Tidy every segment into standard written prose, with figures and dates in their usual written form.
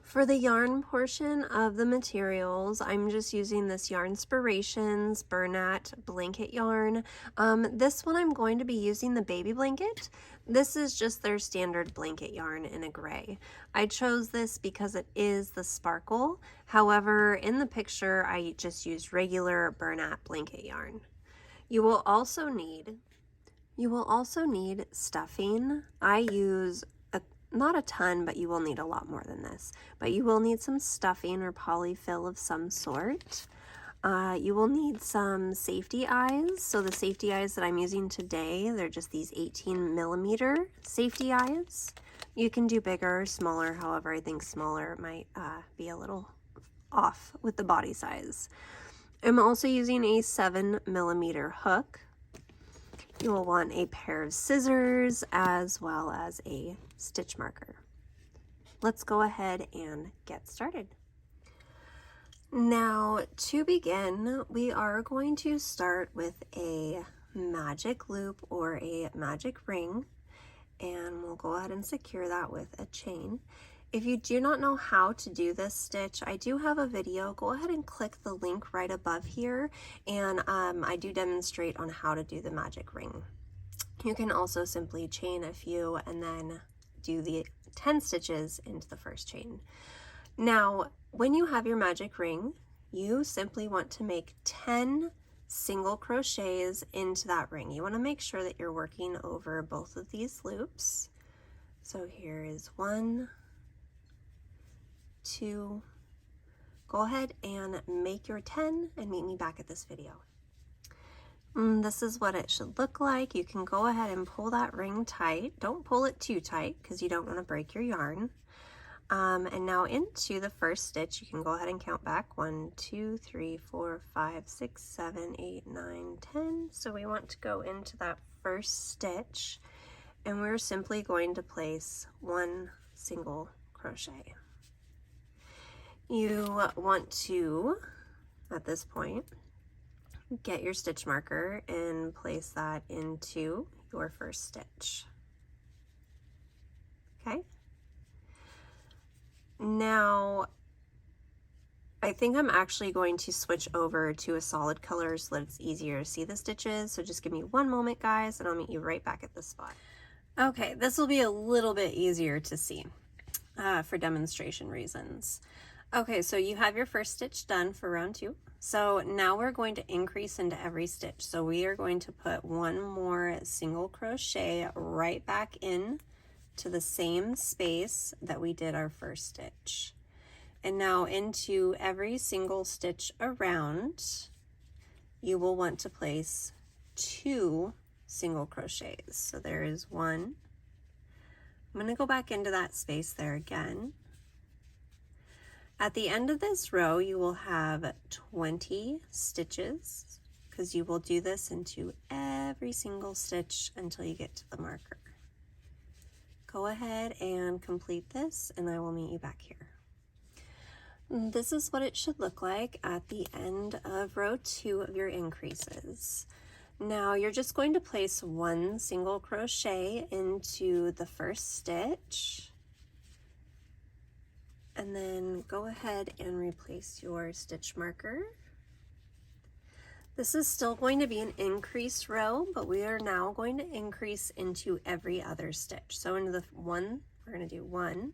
For the yarn portion of the materials, I'm just using this Yarnspirations Bernat blanket yarn. This one I'm going to be using the baby blanket. This is just their standard blanket yarn in a gray. I chose this because it is the sparkle. However, in the picture, I just used regular Bernat blanket yarn. You will also need stuffing. I use not a ton, but you will need a lot more than this. But you will need some stuffing or polyfill of some sort. You will need some safety eyes. So the safety eyes that I'm using today, they're just these 18mm safety eyes. You can do bigger or smaller, however, I think smaller might be a little off with the body size. I'm also using a 7mm hook. You will want a pair of scissors as well as a stitch marker. Let's go ahead and get started. Now, to begin, we are going to start with a magic loop or a magic ring, and we'll go ahead and secure that with a chain. If you do not know how to do this stitch, I do have a video. Go ahead and click the link right above here, and I do demonstrate on how to do the magic ring. You can also simply chain a few and then do the 10 stitches into the first chain. Now, when you have your magic ring, you simply want to make 10 single crochets into that ring. You want to make sure that you're working over both of these loops. So here is 1, 2, go ahead and make your 10 and meet me back at this video. This is what it should look like. You can go ahead and pull that ring tight. Don't pull it too tight because you don't want to break your yarn. And now into the first stitch, you can go ahead and count back 1, 2, 3, 4, 5, 6, 7, 8, 9, 10. So we want to go into that first stitch, and we're simply going to place 1 single crochet. You want to, at this point, get your stitch marker and place that into your first stitch. Okay? Now, I think I'm actually going to switch over to a solid color so that it's easier to see the stitches. So just give me one moment, guys, and I'll meet you right back at this spot. Okay, this will be a little bit easier to see for demonstration reasons. Okay, so you have your first stitch done for round 2. So now we're going to increase into every stitch. So we are going to put 1 more single crochet right back in to the same space that we did our first stitch. And now into every single stitch around, you will want to place 2 single crochets. So there is 1. I'm going to go back into that space there again. At the end of this row, you will have 20 stitches because you will do this into every single stitch until you get to the marker. Go ahead and complete this, and I will meet you back here. This is what it should look like at the end of row 2 of your increases. Now you're just going to place 1 single crochet into the first stitch, and then go ahead and replace your stitch marker. This is still going to be an increase row, but we are now going to increase into every other stitch. So into the 1, we're going to do 1.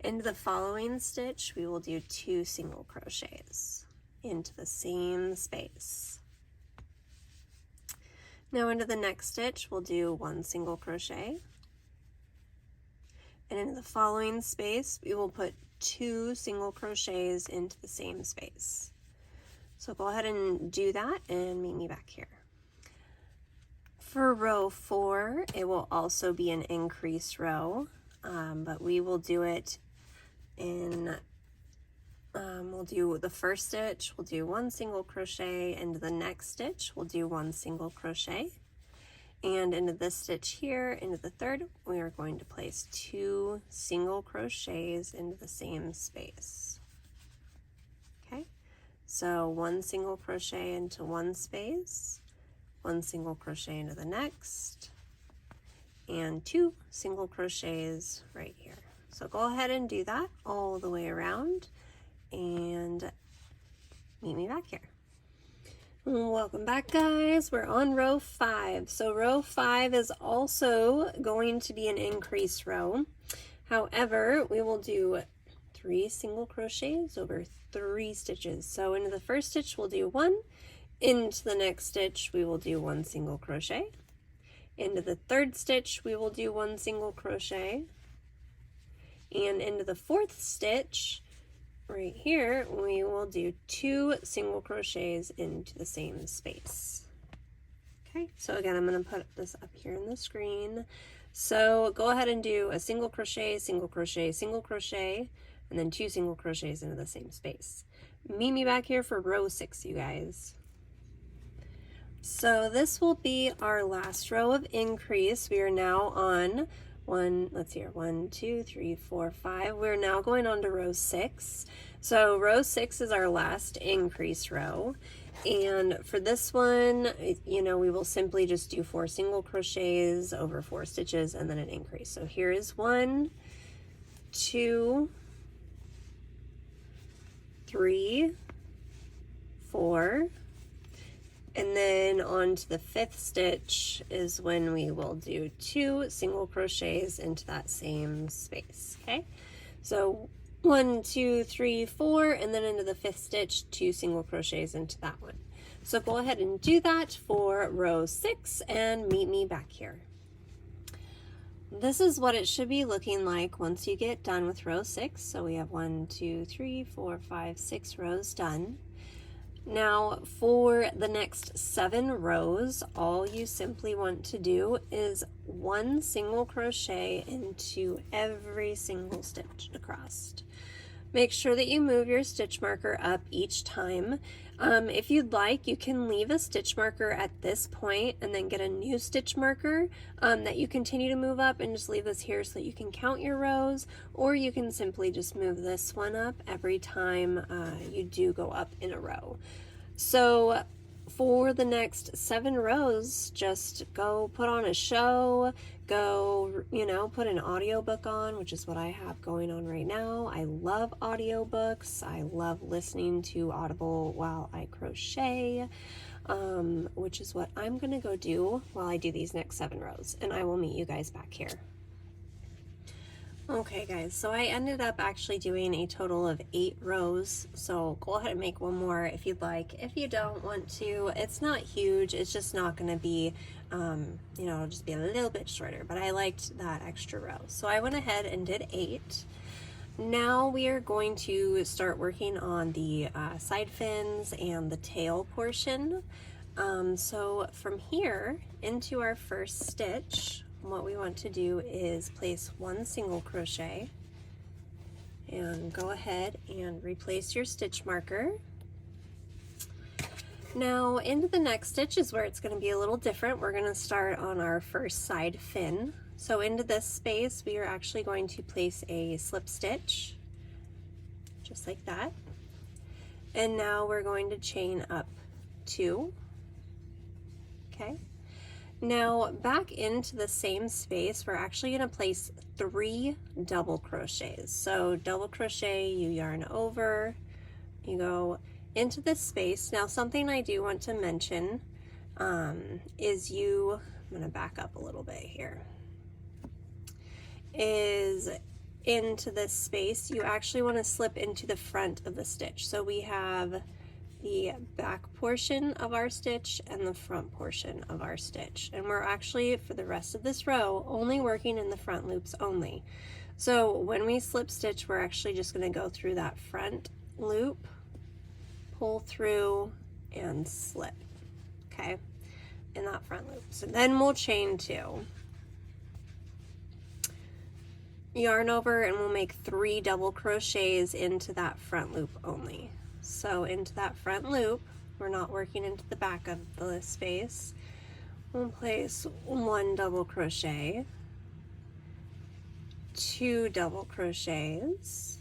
Into the following stitch, we will do 2 single crochets into the same space. Now into the next stitch, we'll do 1 single crochet. And into the following space, we will put 2 single crochets into the same space. So go ahead and do that and meet me back here. For row 4, it will also be an increase row, but we will do it in, we'll do the first stitch, we'll do 1 single crochet, into the next stitch, we'll do 1 single crochet. And into this stitch here, into the third, we are going to place 2 single crochets into the same space. Okay, so 1 single crochet into one space, 1 single crochet into the next, and 2 single crochets right here. So go ahead and do that all the way around and meet me back here. Welcome back, guys. We're on row 5. So row 5 is also going to be an increase row. However, we will do 3 single crochets over 3 stitches. So into the first stitch we'll do 1, into the next stitch we will do 1 single crochet, into the third stitch we will do 1 single crochet, and into the fourth stitch right here we will do 2 single crochets into the same space. Okay, so again I'm going to put this up here on the screen. So go ahead and do a single crochet, single crochet, single crochet, and then 2 single crochets into the same space. Meet me back here for row 6, you guys. So this will be our last row of increase. We are now on 1, 2, 3, 4, 5. We're now going on to row 6. So row 6 is our last increase row. And for this one, you know, we will simply just do 4 single crochets over 4 stitches and then an increase. So here is 1, 2, 3, 4, and then on to the 5th stitch is when we will do 2 single crochets into that same space. Okay, so 1, 2, 3, 4, and then into the 5th stitch 2 single crochets into that one. So go ahead and do that for row 6 and meet me back here. This is what it should be looking like once you get done with row 6. So we have 1, 2, 3, 4, 5, 6 rows done. Now for the next 7 rows, all you simply want to do is 1 single crochet into every single stitch across. Make sure that you move your stitch marker up each time. If you'd like, you can leave a stitch marker at this point and then get a new stitch marker that you continue to move up and just leave this here so that you can count your rows, or you can simply just move this one up every time you do go up in a row. So for the next 7 rows, just go put on a show, go, you know, put an audiobook on, which is what I have going on right now. I love audiobooks. I love listening to Audible while I crochet, which is what I'm going to go do while I do these next 7 rows, and I will meet you guys back here. Okay guys, so I ended up actually doing a total of 8 rows, so go ahead and make one more if you'd like. If you don't want to, it's not huge, it's just not going to be, you know, it'll just be a little bit shorter, but I liked that extra row. So I went ahead and did 8. Now we are going to start working on the side fins and the tail portion. So from here into our first stitch, what we want to do is place 1 single crochet and go ahead and replace your stitch marker. Now into the next stitch is where it's going to be a little different. We're going to start on our first side fin. So into this space we are actually going to place a slip stitch just like that, and now we're going to chain up 2. Okay, now back into the same space we're actually going to place 3 double crochets. So double crochet, you yarn over, you go into this space. Now something I do want to mention is I'm going to back up a little bit here, is into this space you actually want to slip into the front of the stitch. So we have the back portion of our stitch and the front portion of our stitch, and we're actually for the rest of this row only working in the front loops only. So when we slip stitch, we're actually just going to go through that front loop, pull through and slip, okay, in that front loop. So then we'll chain 2, yarn over, and we'll make 3 double crochets into that front loop only. So into that front loop, we're not working into the back of the space, we'll place 1 double crochet, 2 double crochets,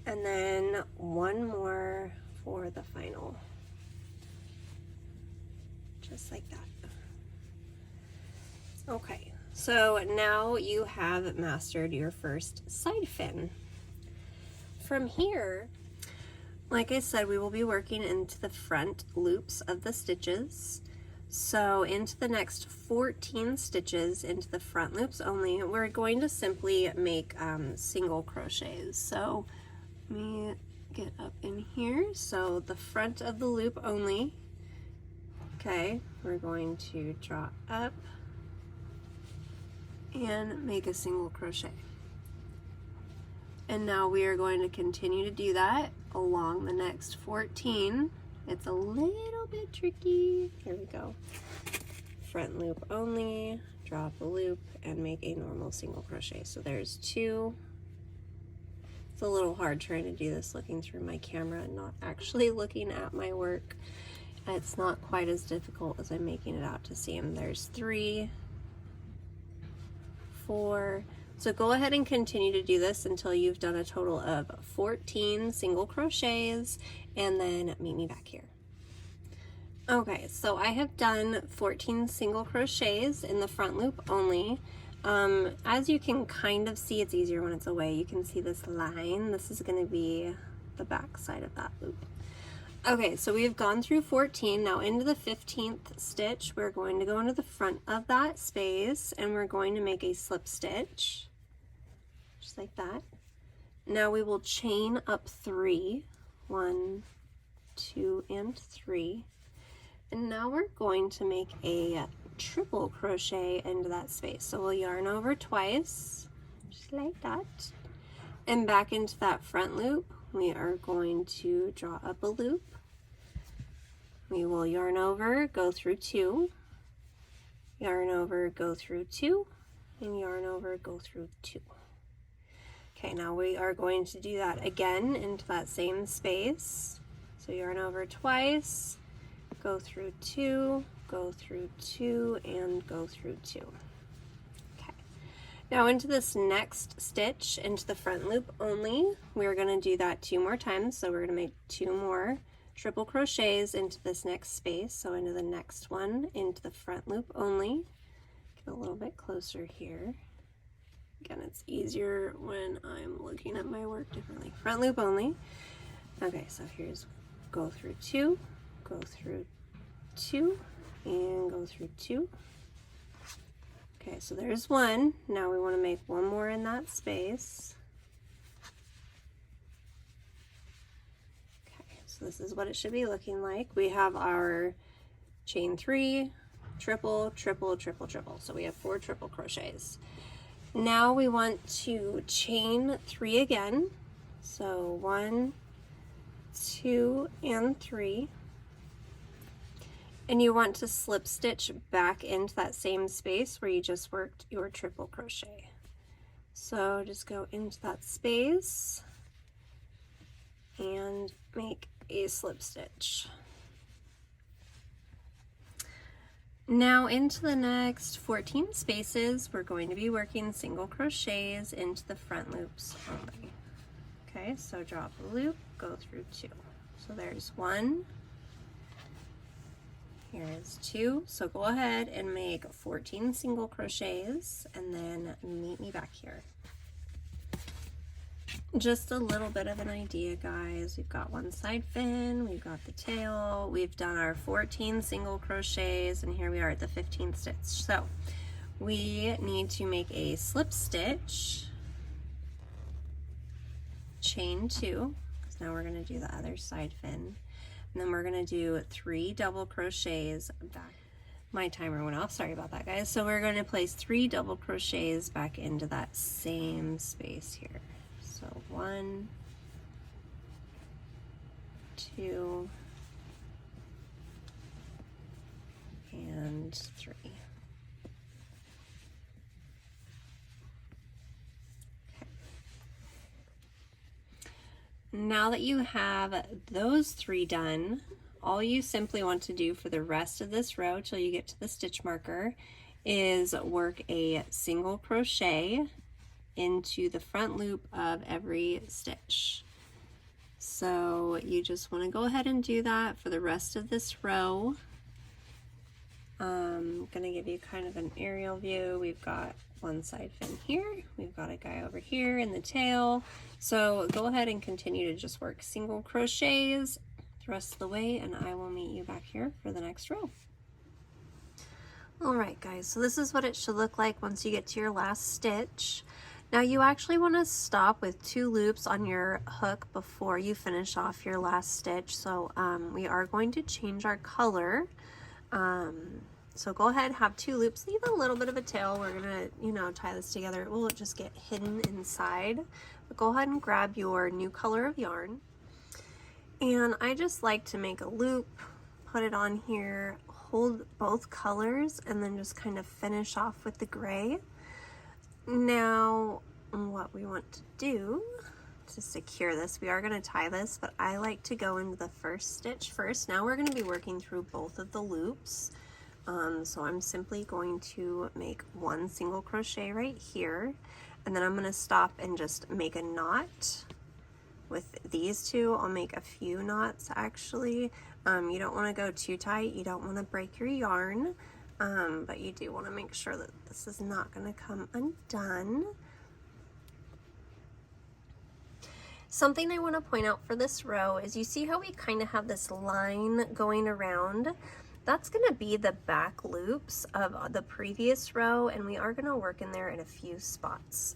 and then 1 more for the final, just like that. Okay, So now you have mastered your first side fin. From here, like I said, we will be working into the front loops of the stitches. So into the next 14 stitches into the front loops only, we're going to simply make single crochets. So let me get up in here. So the front of the loop only. Okay, we're going to draw up and make a single crochet. And now we are going to continue to do that along the next 14. It's a little bit tricky. Here we go. Front loop only, drop a loop, and make a normal single crochet. So there's 2. It's a little hard trying to do this looking through my camera and not actually looking at my work. It's not quite as difficult as I'm making it out to seem. There's 3, 4. So go ahead and continue to do this until you've done a total of 14 single crochets, and then meet me back here. Okay, so I have done 14 single crochets in the front loop only. As you can kind of see, it's easier when it's away. You can see this line. This is going to be the back side of that loop. Okay, so we've gone through 14. Now into the 15th stitch, we're going to go into the front of that space and we're going to make a slip stitch, just like that. Now we will chain up 3, 1, 2, and 3. And now we're going to make a triple crochet into that space. So we'll yarn over twice, just like that. And back into that front loop, we are going to draw up a loop. We will yarn over, go through 2, yarn over, go through 2, and yarn over, go through 2. Okay, now we are going to do that again into that same space. So yarn over twice, go through 2, go through 2, and go through 2. Okay. Now into this next stitch, into the front loop only, we're going to do that 2 more times. So we're going to make 2 more triple crochets into this next space. So into the next one, into the front loop only. Get a little bit closer here. Again, it's easier when I'm looking at my work differently. Front loop only. Okay, so here's go through 2, go through 2, and go through 2. Okay, so there's 1. Now we want to make 1 more in that space. Okay, so this is what it should be looking like. We have our chain 3, triple, triple, triple, triple. So we have 4 triple crochets. Now we want to chain 3 again. So 1, 2, and 3. And you want to slip stitch back into that same space where you just worked your triple crochet. So just go into that space and make a slip stitch. Now into the next 14 spaces, we're going to be working single crochets into the front loops only. Okay, so drop a loop, go through 2. So there's 1. Here is 2. So go ahead and make 14 single crochets and then meet me back here. Just a little bit of an idea, guys. We've got one side fin, we've got the tail, we've done our 14 single crochets, and here we are at the 15th stitch. So we need to make a slip stitch, chain 2, because now we're going to do the other side fin, and then we're going to do 3 double crochets back. My timer went off, sorry about that, guys. So we're going to place 3 double crochets back into that same space here. So 1, 2, and 3. Okay. Now that you have those 3 done, all you simply want to do for the rest of this row till you get to the stitch marker is work a single crochet into the front loop of every stitch. So you just want to go ahead and do that for the rest of this row. I'm gonna give you kind of an aerial view. We've got one side fin here, we've got a guy over here in the tail. So go ahead and continue to just work single crochets the rest of the way, and I will meet you back here for the next row. Alright guys, so this is what it should look like once you get to your last stitch. Now you actually want to stop with 2 loops on your hook before you finish off your last stitch. So we are going to change our color. So go ahead, have 2 loops, leave a little bit of a tail. We're gonna, you know, tie this together. It will just get hidden inside. But go ahead and grab your new color of yarn. And I just like to make a loop, put it on here, hold both colors, and then just kind of finish off with the gray. Now, what we want to do to secure this, we are going to tie this, but I like to go into the first stitch first. Now we're going to be working through both of the loops. So I'm simply going to make 1 single crochet right here, and then I'm going to stop and just make a knot. With these 2, I'll make a few knots actually. You don't want to go too tight, you don't want to break your yarn. But you do want to make sure that this is not going to come undone. Something I want to point out for this row is you see how we kind of have this line going around? That's going to be the back loops of the previous row, and we are going to work in there in a few spots.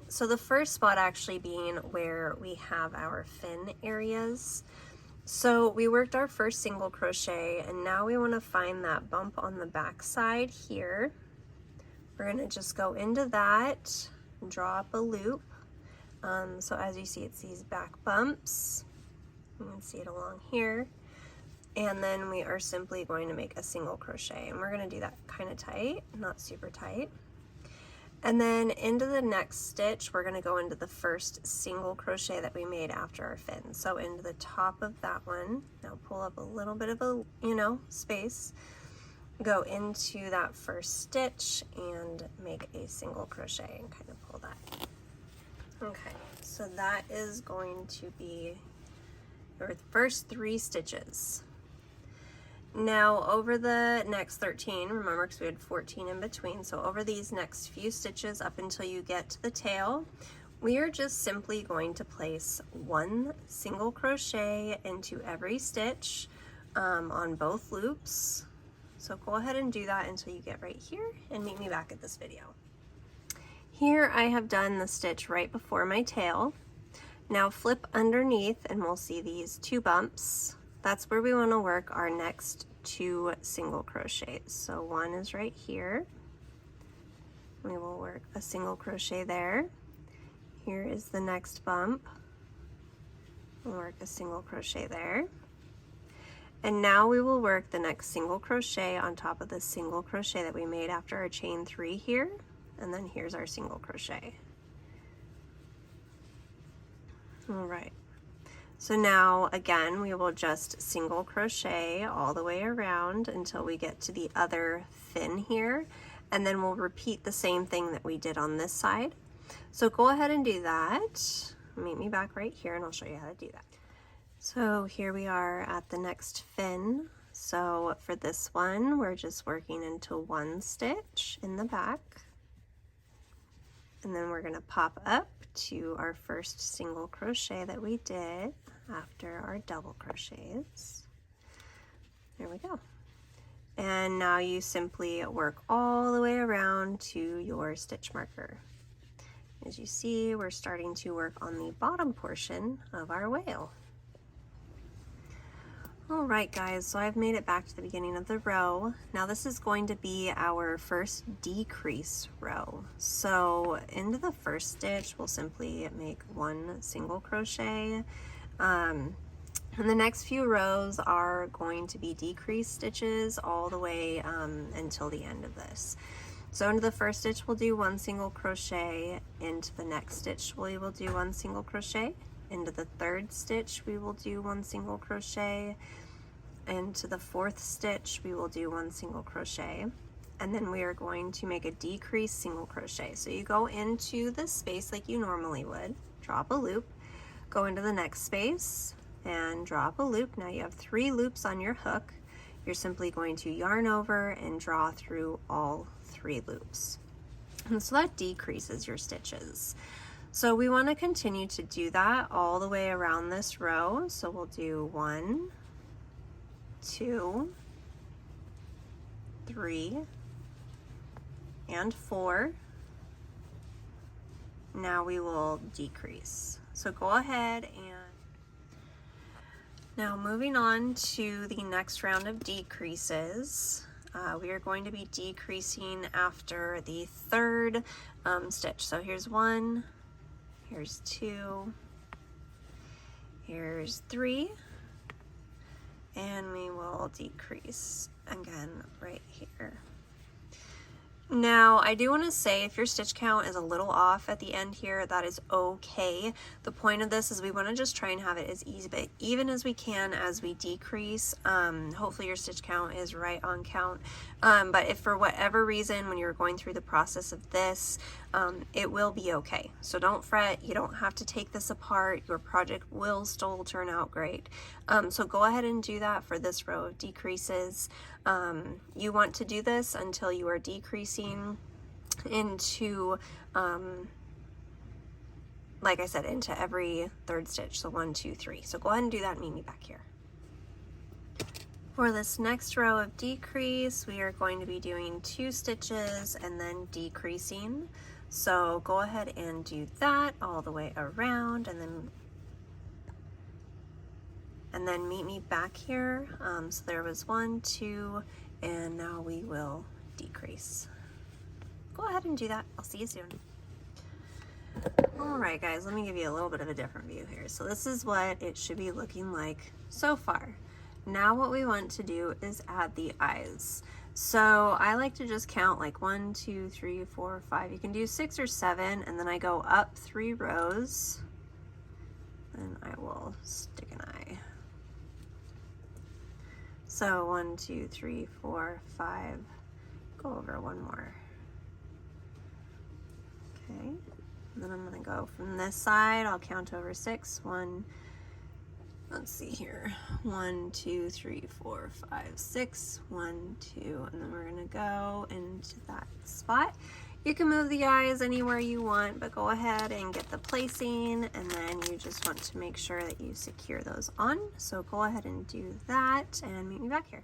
So the first spot actually being where we have our fin areas. So we worked our first single crochet, and now we want to find that bump on the back side here. We're going to just go into that, draw up a loop. So as you see, it's these back bumps. You can see it along here. And then we are simply going to make a single crochet, and we're going to do that kind of tight, not super tight. And then into the next stitch, we're going to go into the first single crochet that we made after our fin. So into the top of that one, now pull up a little bit of a, you know, space, go into that first stitch and make a single crochet and kind of pull that. Okay, so that is going to be your first 3 stitches. Now over the next 13, remember, because we had 14 in between, so over these next few stitches up until you get to the tail, we are just simply going to place 1 single crochet into every stitch on both loops. So go ahead and do that until you get right here and meet me back at this video. Here I have done the stitch right before my tail. Now flip underneath and we'll see these 2 bumps. That's where we want to work our next 2 single crochets. So 1 is right here. We will work a single crochet there. Here is the next bump. We'll work a single crochet there. And now we will work the next single crochet on top of the single crochet that we made after our chain 3 here. And then here's our single crochet. All right. So now again, we will just single crochet all the way around until we get to the other fin here, and then we'll repeat the same thing that we did on this side. So go ahead and do that. Meet me back right here and I'll show you how to do that. So here we are at the next fin. So for this one, we're just working into 1 stitch in the back, and then we're going to pop up to our first single crochet that we did after our double crochets. There we go. And now you simply work all the way around to your stitch marker. As you see, we're starting to work on the bottom portion of our whale. All right guys, so I've made it back to the beginning of the row. Now this is going to be our first decrease row. So into the first stitch, we'll simply make 1 single crochet. And the next few rows are going to be decrease stitches all the way until the end of this. So into the first stitch, we'll do 1 single crochet. Into the next stitch, we will do 1 single crochet. Into the third stitch, we will do 1 single crochet. Into the 4th stitch, we will do 1 single crochet. And then we are going to make a decrease single crochet. So you go into the space like you normally would, drop a loop, go into the next space and drop a loop. Now you have 3 loops on your hook. you're simply going to yarn over and draw through all 3 loops. And so that decreases your stitches. So we want to continue to do that all the way around this row. So we'll do 1, 2, 3, and 4. Now we will decrease. So go ahead and now moving on to the next round of decreases. We are going to be decreasing after the 3rd stitch. So here's 1, here's 2, here's 3, and we will decrease again right here. Now, I do want to say if your stitch count is a little off at the end here, that is okay. The point of this is we want to just try and have it as easy, but even as we can as we decrease. Hopefully your stitch count is right on count. But if for whatever reason when you're going through the process of this, it will be okay. So don't fret. You don't have to take this apart. Your project will still turn out great. So go ahead and do that for this row of decreases. You want to do this until you are decreasing into, like I said, into every 3rd stitch. So 1, 2, 3. So go ahead and do that and meet me back here. For this next row of decrease, we are going to be doing 2 stitches and then decreasing. So go ahead and do that all the way around and then meet me back here. So there was 1, 2, and now we will decrease. Go ahead and do that. I'll see you soon. All right, guys, let me give you a little bit of a different view here. So this is what it should be looking like so far. Now what we want to do is add the eyes. So I like to just count like 1, 2, 3, 4, 5. You can do 6 or 7, and then I go up 3 rows, and I will stick an eye. So 1, 2, 3, 4, 5, go over 1 more. Okay, and then I'm gonna go from this side, I'll count over 6, 1, let's see here, 1, 2, 3, 4, 5, 6, 1, 2, and then we're gonna go into that spot. You can move the eyes anywhere you want, but go ahead and get the placing, and then you just want to make sure that you secure those on. So go ahead and do that and meet me back here.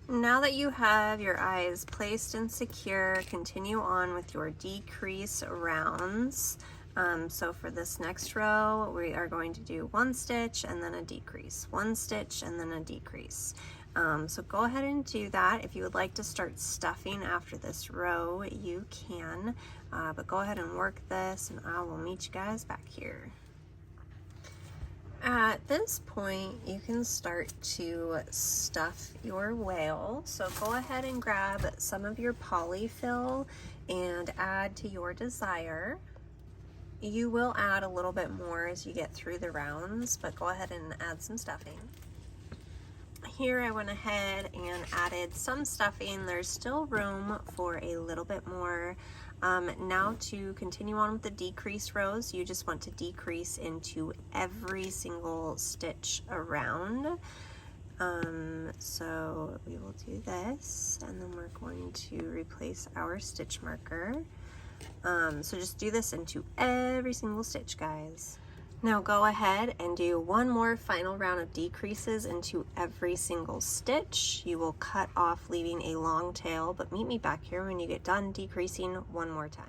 Now that you have your eyes placed and secure, continue on with your decrease rounds. So for this next row, we are going to do 1 stitch and then a decrease, 1 stitch and then a decrease. So go ahead and do that. If you would like to start stuffing after this row, you can, but go ahead and work this and I will meet you guys back here. At this point, you can start to stuff your whale. So go ahead and grab some of your polyfill and add to your desire. You will add a little bit more as you get through the rounds, but go ahead and add some stuffing. Here I went ahead and added some stuffing. There's still room for a little bit more. Now to continue on with the decrease rows, you just want to decrease into every single stitch around. So we will do this, and then we're going to replace our stitch marker. So just do this into every single stitch, guys. Now go ahead and do one more final round of decreases into every single stitch. You will cut off, leaving a long tail, but meet me back here when you get done decreasing one more time.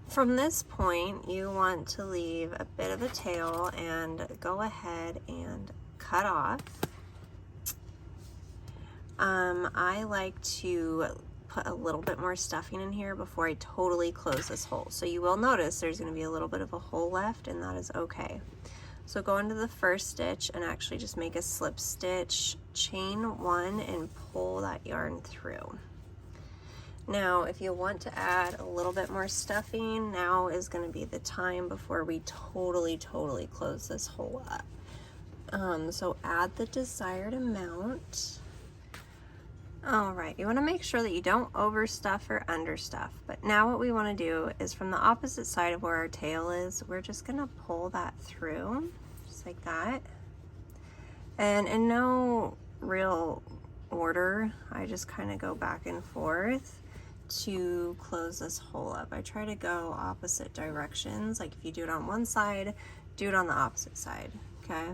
From this point, you want to leave a bit of a tail and go ahead and cut off. I like to put a little bit more stuffing in here before I totally close this hole. So you will notice there's going to be a little bit of a hole left, and that is okay. So go into the first stitch and actually just make a slip stitch, chain one, and pull that yarn through. Now if you want to add a little bit more stuffing, now is going to be the time before we totally close this hole up. So add the desired amount. Alright, you want to make sure that you don't overstuff or understuff. But now what we want to do is from the opposite side of where our tail is, we're just going to pull that through, just like that. And in no real order. I just kind of go back and forth to close this hole up. I try to go opposite directions. Like if you do it on one side, do it on the opposite side, okay?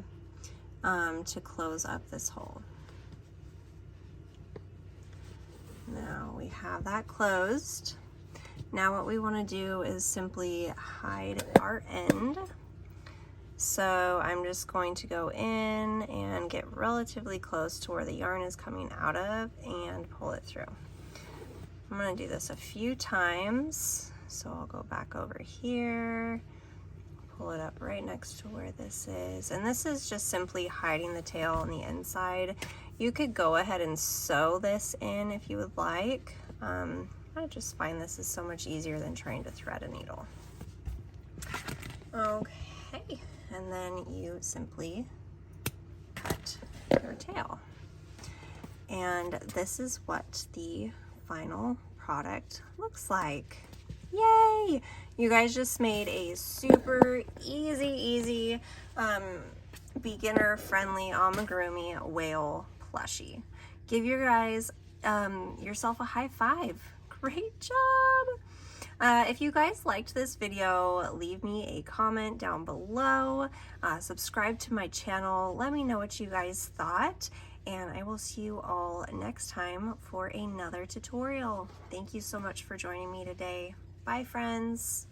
To close up this hole. Now we have that closed. Now what we want to do is simply hide our end. So I'm just going to go in and get relatively close to where the yarn is coming out of and pull it through. I'm going to do this a few times. So I'll go back over here, pull it up right next to where this is. And this is just simply hiding the tail on the inside. You could go ahead and sew this in if you would like. I just find this is so much easier than trying to thread a needle. Okay, and then you simply cut your tail. And this is what the final product looks like. Yay! You guys just made a super easy beginner friendly amigurumi whale plushie. Give your guys yourself a high five. Great job! If you guys liked this video, leave me a comment down below. Subscribe to my channel. Let me know what you guys thought. And I will see you all next time for another tutorial. Thank you so much for joining me today. Bye, friends.